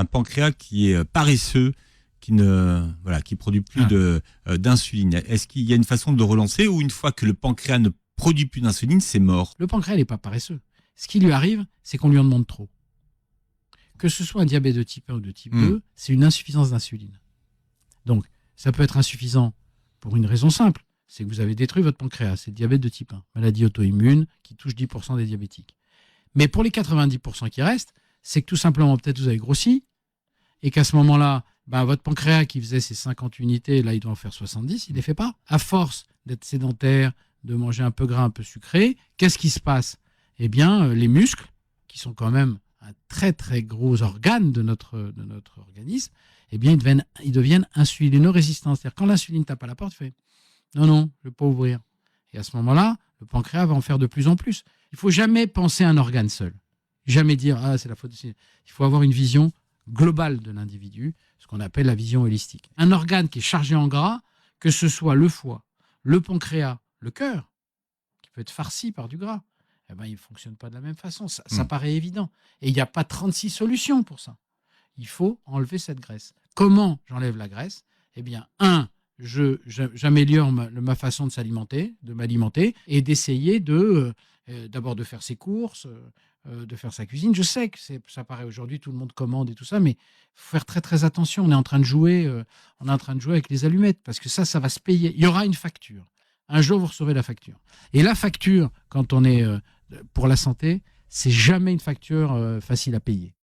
un pancréas qui est paresseux, qui produit plus d'insuline. Est-ce qu'il y a une façon de le relancer ou une fois que le pancréas ne produit plus d'insuline, c'est mort? Le pancréas n'est pas paresseux. Ce qui lui arrive, c'est qu'on lui en demande trop. Que ce soit un diabète de type 1 ou de type 2, c'est une insuffisance d'insuline. Donc, ça peut être insuffisant pour une raison simple, c'est que vous avez détruit votre pancréas, c'est le diabète de type 1, maladie auto-immune qui touche 10% des diabétiques. Mais pour les 90% qui restent, c'est que tout simplement, peut-être vous avez grossi, et qu'à ce moment-là, votre pancréas qui faisait ses 50 unités, là, il doit en faire 70, il ne les fait pas. À force d'être sédentaire, de manger un peu gras, un peu sucré, qu'est-ce qui se passe? Eh bien, les muscles, qui sont quand même un très très gros organe de notre organisme, eh bien, ils deviennent insulino-résistants. C'est-à-dire, quand l'insuline tape à la porte, il fait « Non, non, je ne vais pas ouvrir ». Et à ce moment-là, le pancréas va en faire de plus en plus. Il ne faut jamais penser à un organe seul. Jamais dire « Ah, c'est la faute de... » Il faut avoir une vision globale de l'individu, ce qu'on appelle la vision holistique. Un organe qui est chargé en gras, que ce soit le foie, le pancréas, le cœur, qui peut être farci par du gras, eh ben, il ne fonctionne pas de la même façon. Ça paraît évident. Et il n'y a pas 36 solutions pour ça. Il faut enlever cette graisse. Comment j'enlève la graisse? Eh bien, j'améliore ma façon de s'alimenter, de m'alimenter, et d'essayer d'abord de faire ses courses, de faire sa cuisine. Je sais que ça paraît aujourd'hui, tout le monde commande et tout ça, mais il faut faire très très attention. On est en train de jouer avec les allumettes, parce que ça va se payer. Il y aura une facture. Un jour, vous recevrez la facture. Et la facture, quand on est pour la santé, c'est jamais une facture facile à payer.